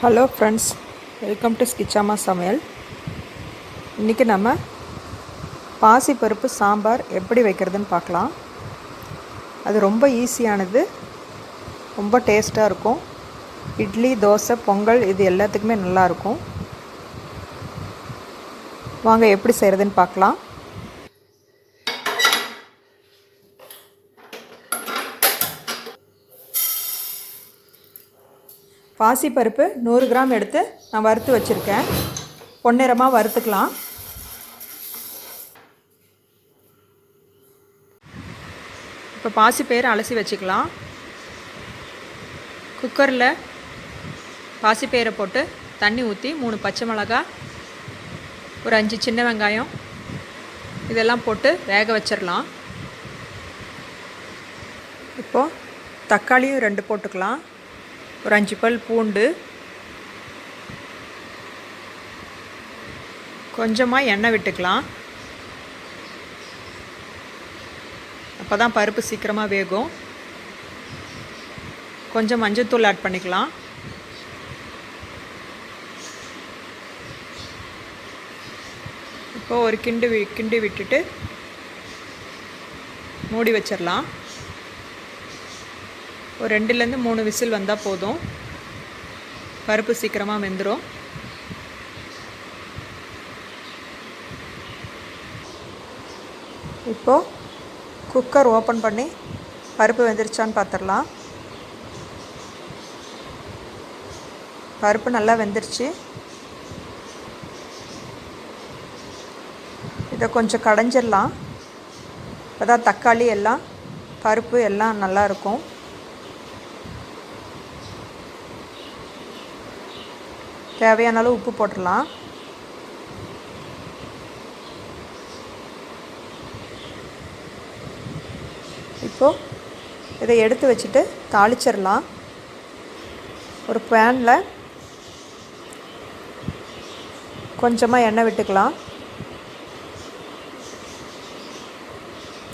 Hello friends, welcome to ஸ்கிச்சாமா சமையல். இன்றைக்கி நம்ம பாசிப்பருப்பு சாம்பார் எப்படி வைக்கிறதுன்னு பார்க்கலாம். அது ரொம்ப ஈஸியானது, ரொம்ப டேஸ்ட்டாக இருக்கும். இட்லி, தோசை, பொங்கல் இது எல்லாத்துக்குமே நல்லாயிருக்கும். வாங்க எப்படி செய்கிறதுன்னு பார்க்கலாம். பாசிப்பருப்பு 100 கிராம் எடுத்து நான் வறுத்து வச்சுருக்கேன். பொன்னிறமாக வறுத்துக்கலாம். இப்போ பாசிப்பயிரை அலசி வச்சுக்கலாம். குக்கரில் பாசிப்பயிரை போட்டு தண்ணி ஊற்றி 3 பச்சை மிளகாய், ஒரு 5 சின்ன வெங்காயம் இதெல்லாம் போட்டு வேக வச்சிடலாம். இப்போது தக்காளியும் 2 போட்டுக்கலாம். ஒரு 5 பல் பூண்டு, கொஞ்சமாக எண்ணெய் விட்டுக்கலாம். அப்போ தான் பருப்பு சீக்கிரமாக வேகும். கொஞ்சம் மஞ்சள்தூள் ஆட் பண்ணிக்கலாம். இப்போ ஒரு கிண்டி விட்டுட்டு மூடி வச்சிடலாம். ஒரு 2லேருந்து 3 விசில் வந்தால் போதும். பருப்பு சீக்கிரமாக வெந்துடும். இப்போது குக்கர் ஓப்பன் பண்ணி பருப்பு வெந்துருச்சான்னு பார்த்துடலாம். பருப்பு நல்லா வெந்துருச்சு. இதை கொஞ்சம் கடைஞ்சிடலாம். அப்போ தான் தக்காளி எல்லாம் பருப்பு எல்லாம் நல்லாயிருக்கும். தேவையான அளவு உப்பு போட்டுடலாம். இப்போது இதை எடுத்து வச்சுட்டு தாளிச்சிடலாம். ஒரு பேனில் கொஞ்சமாக எண்ணெய் விட்டுக்கலாம்.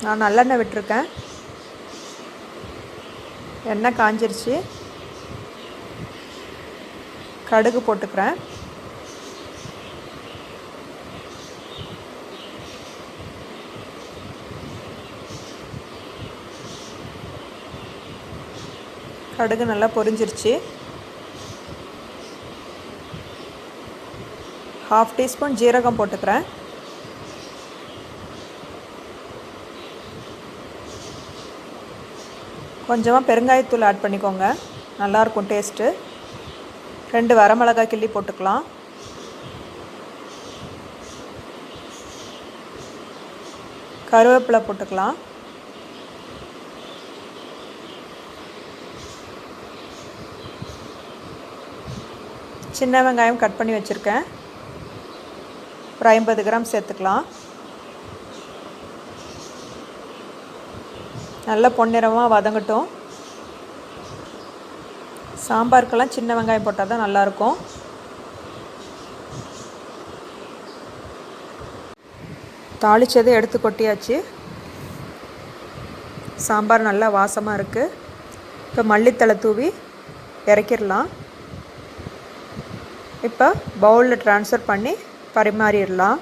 நான் நல்லெண்ணெய் விட்டுருக்கேன். எண்ணெய் காஞ்சிருச்சு. கடுகு போட்டுக்கிறேன். கடுகு நல்லா பொரிஞ்சிருச்சு. 1/2 டீஸ்பூன் ஜீரகம் போட்டுக்கிறேன். கொஞ்சமாக பெருங்காயத்தூள் ஆட் பண்ணிக்கோங்க, நல்லாயிருக்கும் டேஸ்ட்டு. 2 வரமிளகாய் கிள்ளி போட்டுக்கலாம். கருவேப்பிலை போட்டுக்கலாம். சின்ன வெங்காயம் கட் பண்ணி வச்சுருக்கேன். ஒரு 50 கிராம் சேர்த்துக்கலாம். நல்லா பொன்னிறமாக வதங்கட்டும். சாம்பாருக்கெல்லாம் சின்ன வெங்காயம் போட்டால் தான் நல்லாயிருக்கும். தாளித்ததை எடுத்து கொட்டியாச்சு. சாம்பார் நல்லா வாசமாக இருக்குது. இப்போ மல்லித்தழை தூவி இறக்கிடலாம். இப்போ பவுலில் ட்ரான்ஸ்ஃபர் பண்ணி பரிமாறிடலாம்.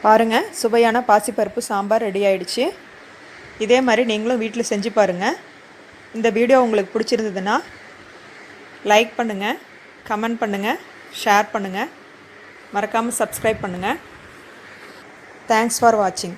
பாருங்கள், சுவையான பாசிப்பருப்பு சாம்பார் ரெடி ஆயிடுச்சு. இதே மாதிரி நீங்களும் வீட்டில் செஞ்சு பாருங்கள். இந்த வீடியோ உங்களுக்கு பிடிச்சிருந்ததுன்னா லைக் பண்ணுங்கள், கமெண்ட் பண்ணுங்கள், ஷேர் பண்ணுங்கள். மறக்காமல் சப்ஸ்கிரைப் பண்ணுங்கள். தேங்க்ஸ் ஃபார் வாட்சிங்.